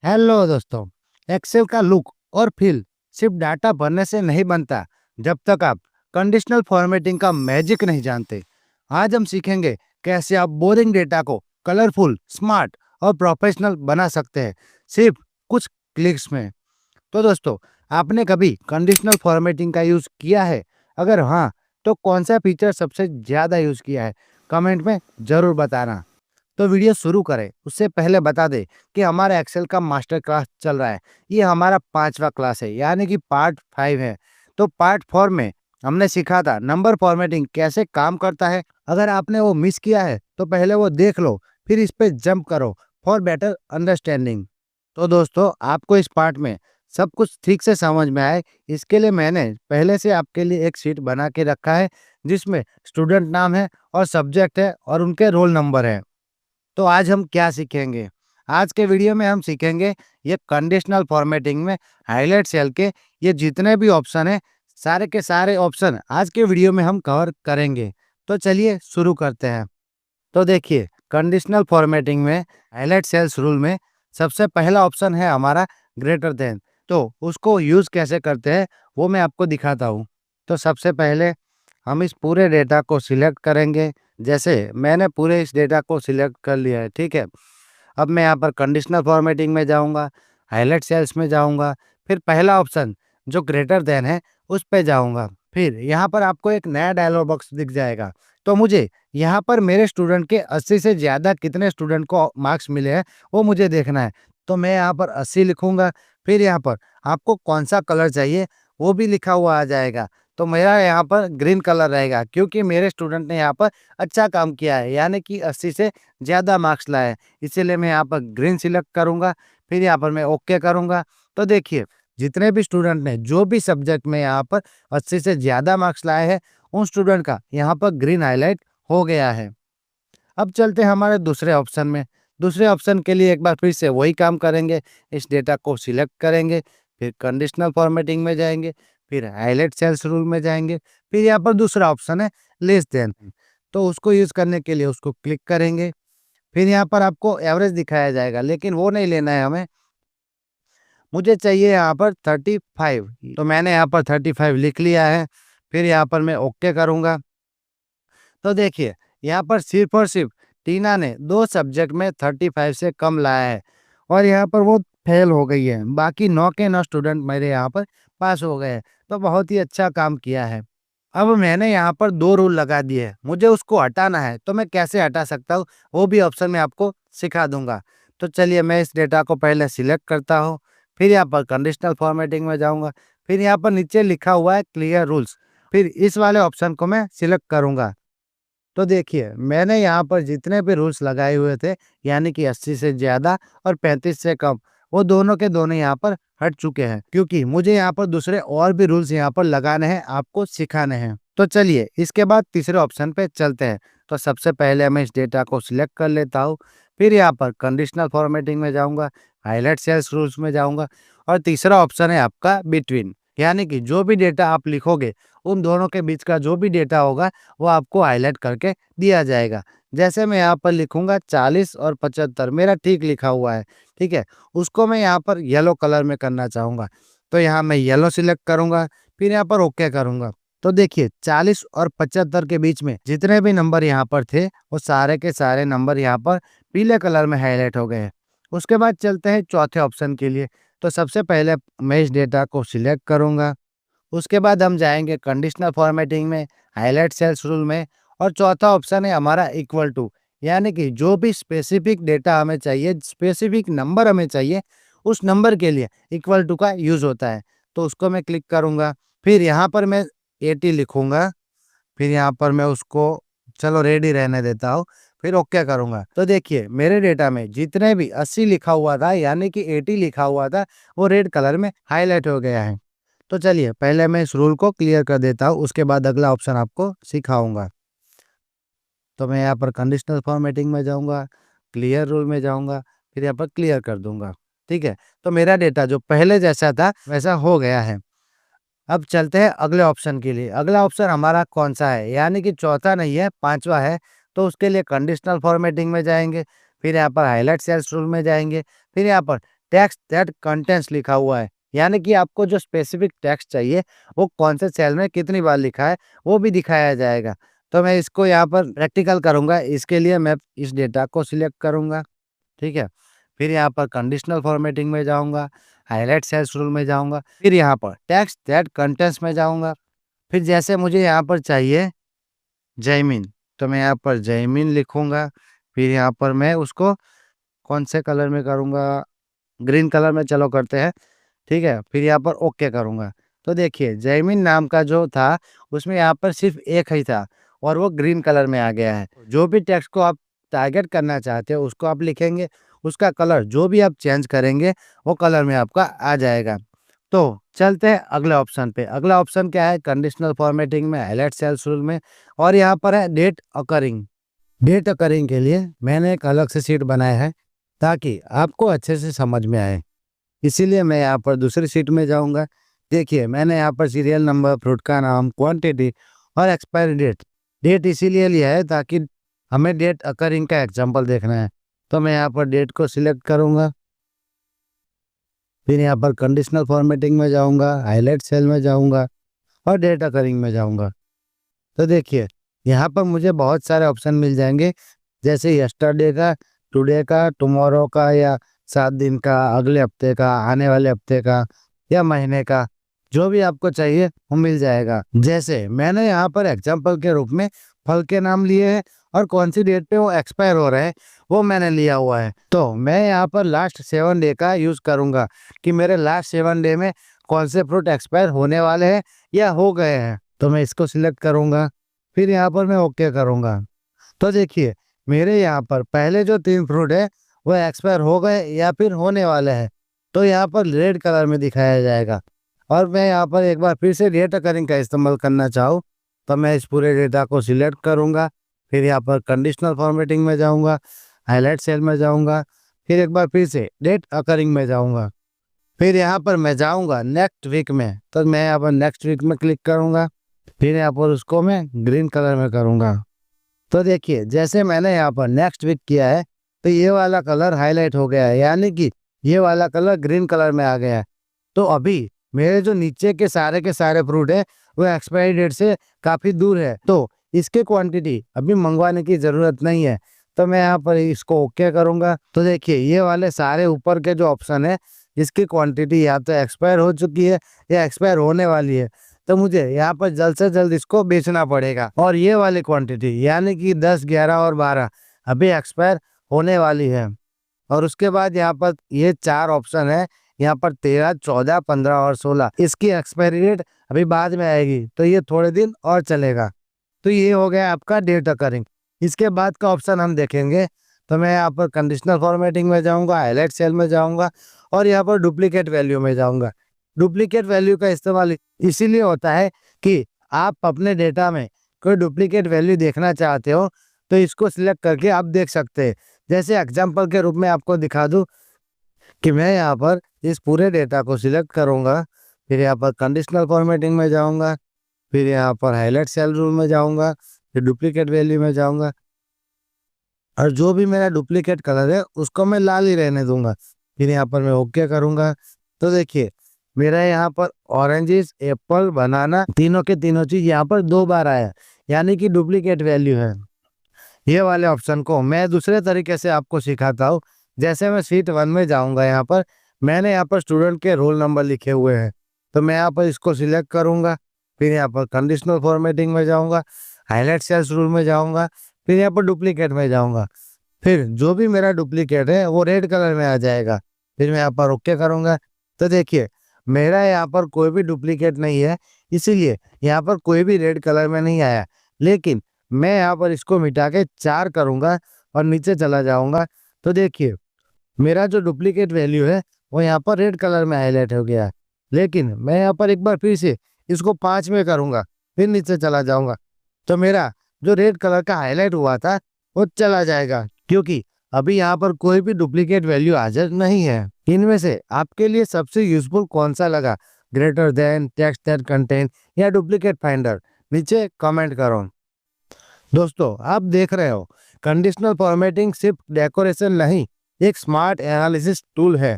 Hello दोस्तों। Excel का look और फील सिर्फ डाटा भरने से नहीं बनता जब तक आप कंडीशनल फॉर्मेटिंग का मैजिक नहीं जानते। आज हम सीखेंगे कैसे आप बोरिंग डेटा को कलरफुल, स्मार्ट और प्रोफेशनल बना सकते हैं सिर्फ कुछ क्लिक्स में। तो दोस्तों, आपने कभी कंडीशनल फॉर्मेटिंग का यूज किया है? अगर हाँ, तो कौन सा फीचर सबसे ज्यादा यूज किया है? कमेंट में जरूर बताना। तो वीडियो शुरू करें उससे पहले बता दें कि हमारा एक्सेल का मास्टर क्लास चल रहा है। ये हमारा 5वां क्लास है, यानी कि पार्ट 5 है। तो पार्ट 4 में हमने सीखा था नंबर फॉर्मेटिंग कैसे काम करता है। अगर आपने वो मिस किया है तो पहले वो देख लो, फिर इस पे जंप करो फॉर बेटर अंडरस्टैंडिंग। तो दोस्तों, आपको इस पार्ट में सब कुछ ठीक से समझ में आए, इसके लिए मैंने पहले से आपके लिए एक शीट बना के रखा है जिसमें स्टूडेंट नाम है और सब्जेक्ट है और उनके रोल नंबर है। तो आज हम क्या सीखेंगे? आज के वीडियो में हम सीखेंगे ये कंडीशनल फॉर्मेटिंग में हाइलाइट सेल के ये जितने भी ऑप्शन है, सारे के सारे ऑप्शन आज के वीडियो में हम कवर करेंगे। तो चलिए शुरू करते हैं। तो देखिए, कंडीशनल फॉर्मेटिंग में हाइलाइट सेल्स रूल में सबसे पहला ऑप्शन है हमारा ग्रेटर देन। तो उसको यूज कैसे करते हैं वो मैं आपको दिखाता हूँ। तो सबसे पहले हम इस पूरे डेटा को सिलेक्ट करेंगे। जैसे मैंने पूरे इस डेटा को सिलेक्ट कर लिया है, ठीक है। अब मैं यहाँ पर कंडीशनल फॉर्मेटिंग में जाऊँगा, हाइलाइट सेल्स में जाऊँगा, फिर पहला ऑप्शन जो ग्रेटर देन है उस पे जाऊँगा। फिर यहाँ पर आपको एक नया डायलॉग बॉक्स दिख जाएगा। तो मुझे यहाँ पर मेरे स्टूडेंट के 80 से ज़्यादा कितने स्टूडेंट को मार्क्स मिले हैं वो मुझे देखना है। तो मैं यहाँ पर 80 लिखूँगा। फिर यहाँ पर आपको कौन-सा कलर चाहिए वो भी लिखा हुआ आ जाएगा। तो मेरा यहाँ पर ग्रीन कलर रहेगा क्योंकि मेरे स्टूडेंट ने यहाँ पर अच्छा काम किया है, यानी कि 80 से ज़्यादा मार्क्स लाए हैं। इसीलिए मैं यहाँ पर ग्रीन सिलेक्ट करूँगा, फिर यहाँ पर मैं ओके करूँगा। तो देखिए, जितने भी स्टूडेंट ने जो भी सब्जेक्ट में यहाँ पर 80 से ज़्यादा मार्क्स लाए हैं, उन स्टूडेंट का यहाँ पर ग्रीन हाइलाइट हो गया है। अब चलते हैं हमारे दूसरे ऑप्शन में। दूसरे ऑप्शन के लिए एक बार फिर से वही काम करेंगे। इस डेटा को सिलेक्ट करेंगे, फिर कंडीशनल फॉर्मेटिंग में जाएँगे, फिर हाइलाइट सेल्स रूल में जाएँगे, फिर यहाँ पर दूसरा ऑप्शन है लेस देन। तो उसको यूज़ करने के लिए उसको क्लिक करेंगे। फिर यहाँ पर आपको एवरेज दिखाया जाएगा, लेकिन वो नहीं लेना है हमें। मुझे चाहिए यहाँ पर 35। तो मैंने यहाँ पर 35 लिख लिया है। फिर यहाँ पर मैं ओके करूँगा। तो देखिए, यहाँ पर सिर्फ़ और सिर्फ़ टीना ने 2 सब्जेक्ट में 35 से कम लाया है और यहाँ पर वो फेल हो गई है। बाकी 9 के 9 स्टूडेंट मेरे यहाँ पर पास हो गए हैं। तो बहुत ही अच्छा काम किया है। अब मैंने यहाँ पर 2 रूल लगा दिए हैं, मुझे उसको हटाना है। तो मैं कैसे हटा सकता हूँ, वो भी ऑप्शन मैं आपको सिखा दूँगा। तो चलिए, मैं इस डेटा को पहले सिलेक्ट करता हूँ, फिर यहाँ पर कंडीशनल फॉर्मेटिंग में जाऊँगा, फिर यहाँ पर नीचे लिखा हुआ है क्लियर रूल्स, फिर इस वाले ऑप्शन को मैं सिलेक्ट करूँगा। तो देखिए, मैंने यहाँ पर जितने भी रूल्स लगाए हुए थे, यानी कि 80 से ज़्यादा और 35 से कम, वो दोनों के दोनों यहाँ पर हट चुके हैं, क्योंकि मुझे यहाँ पर दूसरे और भी रूल्स यहाँ पर लगाने हैं, आपको सिखाने हैं। तो चलिए, इसके बाद तीसरे ऑप्शन पे चलते हैं। तो सबसे पहले मैं इस डेटा को सिलेक्ट कर लेता हूँ, फिर यहाँ पर कंडीशनल फॉर्मेटिंग में जाऊँगा, हाइलाइट सेल्स रूल्स में जाऊँगा और तीसरा ऑप्शन है आपका बिटवीन, यानी कि जो भी डेटा आप लिखोगे, उन दोनों के बीच का जो भी डेटा होगा वो आपको हाइलाइट करके दिया जाएगा। जैसे मैं यहाँ पर लिखूँगा 40 और 75, मेरा ठीक लिखा हुआ है, ठीक है? उसको मैं यहाँ पर येलो कलर में करना चाहूँगा। तो यहाँ मैं येलो सिलेक्ट करूँगा, फिर यहाँ पर ओके करूँगा। तो देखिए, 40 और 75 के बीच में जितने भी नंबर यहाँ पर थे, वो सारे के सारे नंबर यहाँ पर पीले कलर में हाइलाइट हो गए हैं। उसके बाद चलते हैं चौथे ऑप्शन के लिए। तो सबसे पहले मैं इस डेटा को सिलेक्ट करूँगा। उसके बाद हम जाएँगे कंडीशनल फॉर्मेटिंग में, हाइलाइट सेल्स रूल में और चौथा ऑप्शन है हमारा इक्वल टू, यानी कि जो भी स्पेसिफिक डेटा हमें चाहिए, स्पेसिफिक नंबर हमें चाहिए, उस नंबर के लिए इक्वल टू का यूज़ होता है। तो उसको मैं क्लिक करूँगा, फिर यहाँ पर मैं 80 लिखूँगा, फिर यहाँ पर मैं उसको चलो रेडी रहने देता हूँ, फिर ओके करूँगा। तो देखिए, मेरे डेटा में जितने भी 80 लिखा हुआ था, यानी कि 80 लिखा हुआ था, वो रेड कलर में हाइलाइट हो गया है। तो चलिए, पहले मैं इस रूल को क्लियर कर देता हूँ, उसके बाद अगला ऑप्शन आपको सिखाऊँगा। तो मैं यहाँ पर कंडीशनल फॉर्मेटिंग में जाऊँगा, क्लियर रूल में जाऊँगा, फिर यहाँ पर क्लियर कर दूँगा, ठीक है? तो मेरा डेटा जो पहले जैसा था, वैसा हो गया है। अब चलते हैं अगले ऑप्शन के लिए। अगला ऑप्शन हमारा कौन-सा है? यानी कि चौथा नहीं है, 5वां है। तो उसके लिए कंडीशनल फॉर्मेटिंग में जाएँगे, फिर यहाँ पर हाइलाइट सेल्स रूल में जाएँगे, फिर यहाँ पर टेक्स्ट दैट कंटेंट्स लिखा हुआ है, यानी कि आपको जो स्पेसिफिक टेक्स्ट चाहिए वो कौन से सेल में कितनी बार लिखा है वो भी दिखाया जाएगा। तो मैं इसको यहाँ पर प्रैक्टिकल करूँगा, इसके लिए मैं इस डेटा को सिलेक्ट करूँगा, ठीक है। फिर यहाँ पर कंडीशनल फॉर्मेटिंग में जाऊँगा, हाइलाइट सेल्स रूल में जाऊँगा, फिर यहाँ पर टेक्स्ट दैट कंटेंट्स में जाऊँगा। फिर जैसे मुझे यहाँ पर चाहिए जैमिन, तो मैं यहाँ पर जैमिन लिखूँगा। फिर यहाँ पर मैं उसको कौन से कलर में करूँगा, ग्रीन कलर में चलो करते हैं, ठीक है। फिर यहाँ पर ओके करूँगा। तो देखिए जैमिन नाम का जो था उसमें यहाँ पर सिर्फ़ एक ही था और वो ग्रीन कलर में आ गया है। जो भी टेक्स्ट को आप टारगेट करना चाहते हो उसको आप लिखेंगे, उसका कलर जो भी आप चेंज करेंगे वो कलर में आपका आ जाएगा। तो चलते हैं अगले ऑप्शन पे। अगला ऑप्शन क्या है, कंडीशनल फॉर्मेटिंग में, हाइलाइट सेल्स रूल में, और यहाँ पर है डेट अकरिंग। डेट अकरिंग के लिए मैंने एक अलग से शीट बनाया है ताकि आपको अच्छे से समझ में आए। इसीलिए मैं यहाँ पर दूसरी शीट में जाऊँगा। देखिए मैंने यहाँ पर सीरियल नंबर, फ्रूट का नाम, क्वांटिटी और एक्सपायरी डेट। डेट इसीलिए लिया है ताकि हमें डेट अकरिंग का एग्जांपल देखना है। तो मैं यहाँ पर डेट को सिलेक्ट करूँगा। फिर यहाँ पर कंडीशनल फॉर्मेटिंग में जाऊँगा, हाइलाइट सेल में जाऊँगा और डेट अकरिंग में जाऊँगा। तो देखिए यहाँ पर मुझे बहुत सारे ऑप्शन मिल जाएंगे, जैसे यस्टरडे का, टुडे का, टुमारो का, या 7 दिन का, अगले हफ्ते का, आने वाले हफ्ते का, या महीने का। जो भी आपको चाहिए वो मिल जाएगा। जैसे मैंने यहाँ पर एग्जांपल के रूप में फल के नाम लिए हैं और कौन सी डेट पे वो एक्सपायर हो रहे हैं वो मैंने लिया हुआ है। तो मैं यहाँ पर लास्ट 7 डे का यूज़ करूँगा कि मेरे लास्ट 7 डे में कौन से फ्रूट एक्सपायर होने वाले हैं या हो गए हैं। तो मैं इसको सिलेक्ट करूँगा, फिर यहाँ पर मैं ओके करूँगा। तो देखिए मेरे यहाँ पर पहले जो 3 फ्रूट है वो एक्सपायर हो गए या फिर होने वाले हैं, तो यहाँ पर रेड कलर में दिखाया जाएगा। और मैं यहाँ पर एक बार फिर से डेट अकरिंग का इस्तेमाल करना चाहूँ तो मैं इस पूरे डेटा को सिलेक्ट करूँगा, फिर यहाँ पर कंडीशनल फॉर्मेटिंग में जाऊँगा, हाईलाइट सेल में जाऊँगा, फिर एक बार फिर से डेट अकरिंग में जाऊँगा, फिर यहाँ पर मैं जाऊँगा नेक्स्ट वीक में, तो मैं यहाँ पर नेक्स्ट वीक में क्लिक करूँगा, फिर यहाँ पर उसको मैं ग्रीन कलर में करूँगा। तो देखिए जैसे मैंने यहाँ पर नेक्स्ट वीक किया है तो ये वाला कलर हाईलाइट हो गया है, यानी कि ये वाला कलर ग्रीन कलर में आ गया है। तो अभी मेरे जो नीचे के सारे फ्रूट है वो एक्सपायरी डेट से काफ़ी दूर है, तो इसके क्वांटिटी अभी मंगवाने की ज़रूरत नहीं है। तो मैं यहाँ पर इसको ओके करूँगा। तो देखिए ये वाले सारे ऊपर के जो ऑप्शन है इसकी क्वांटिटी या तो एक्सपायर हो चुकी है या एक्सपायर होने वाली है, तो मुझे यहाँ पर जल्द से जल्द इसको बेचना पड़ेगा। और ये वाली क्वांटिटी यानी कि 10, 11 और 12 अभी एक्सपायर होने वाली है। और उसके बाद यहाँ पर ये 4 ऑप्शन है, यहाँ पर 13, 14, 15 और 16, इसकी एक्सपायरी डेट अभी बाद में आएगी, तो ये थोड़े दिन और चलेगा। तो ये हो गया आपका डेट अकरिंग। इसके बाद का ऑप्शन हम देखेंगे, तो मैं यहाँ पर कंडीशनल फॉर्मेटिंग में जाऊँगा, हाईलाइट सेल में जाऊँगा और यहाँ पर डुप्लीकेट वैल्यू में जाऊँगा। डुप्लीकेट वैल्यू का इस्तेमाल इसीलिए होता है कि आप अपने डेटा में कोई डुप्लीकेट वैल्यू देखना चाहते हो तो इसको सिलेक्ट करके आप देख सकते हैं। जैसे एग्जांपल के रूप में आपको दिखा दूं कि मैं यहाँ पर इस पूरे डेटा को सिलेक्ट करूँगा, फिर यहाँ पर कंडीशनल फॉर्मेटिंग में जाऊँगा, फिर यहाँ पर हाईलाइट सेल रूल में जाऊँगा, फिर डुप्लीकेट वैल्यू में जाऊँगा और जो भी मेरा डुप्लीकेट कलर है उसको मैं लाल ही रहने दूंगा। फिर यहाँ पर मैं ओके करूँगा। तो देखिए मेरा यहाँ पर ऑरेंजेस, एप्पल, बनाना तीनों के तीनों चीज़ यहाँ पर 2 बार आया, यानी कि डुप्लीकेट वैल्यू है। ये वाले ऑप्शन को मैं दूसरे तरीके से आपको सिखाता हूँ। जैसे मैं शीट 1 में जाऊँगा, यहाँ पर मैंने यहाँ पर स्टूडेंट के रोल नंबर लिखे हुए हैं, तो मैं यहाँ पर इसको सिलेक्ट करूँगा, फिर यहाँ पर कंडीशनल फॉर्मेटिंग में जाऊँगा, हाईलाइट सेल्स रूल में जाऊँगा, फिर यहाँ पर डुप्लीकेट में जाऊँगा। फिर जो भी मेरा डुप्लीकेट है वो रेड कलर में आ जाएगा, फिर मैं यहाँ पर ओके करूँगा। तो देखिए मेरा यहाँ पर कोई भी डुप्लीकेट नहीं है, इसीलिए यहाँ पर कोई भी रेड कलर में नहीं आया। लेकिन मैं यहाँ पर इसको मिटा के 4 करूँगा और नीचे चला जाऊँगा, तो देखिए मेरा जो डुप्लीकेट वैल्यू है वो यहाँ पर रेड कलर में हाईलाइट हो गया है। लेकिन मैं यहाँ पर एक बार फिर से इसको 5 में करूँगा, फिर नीचे चला जाऊँगा, तो मेरा जो रेड कलर का हाईलाइट हुआ था वो चला जाएगा, क्योंकि अभी यहाँ पर कोई भी डुप्लीकेट वैल्यू हाजिर नहीं है। इनमें से आपके लिए सबसे यूजफुल कौन सा लगा, greater than, text that contain या डुप्लीकेट फाइंडर, नीचे कमेंट करो। दोस्तों आप देख रहे हो कंडीशनल फॉर्मेटिंग सिर्फ डेकोरेशन नहीं, एक स्मार्ट एनालिसिस टूल है।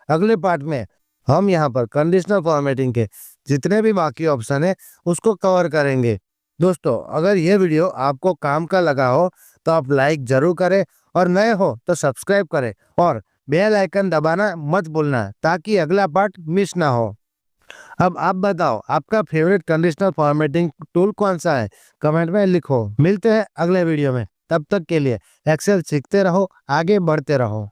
अगले पार्ट में हम यहाँ पर कंडीशनल फॉर्मेटिंग के जितने भी बाकी ऑप्शन है उसको कवर करेंगे। दोस्तों, अगर ये वीडियो आपको काम का लगा हो तो आप लाइक जरूर करें और नए हो तो सब्सक्राइब करें और बेल आइकन दबाना मत भूलना ताकि अगला पार्ट मिस ना हो। अब आप बताओ, आपका फेवरेट कंडीशनल फॉर्मेटिंग टूल कौन सा है? कमेंट में लिखो। मिलते हैं अगले वीडियो में, तब तक के लिए एक्सेल सीखते रहो, आगे बढ़ते रहो।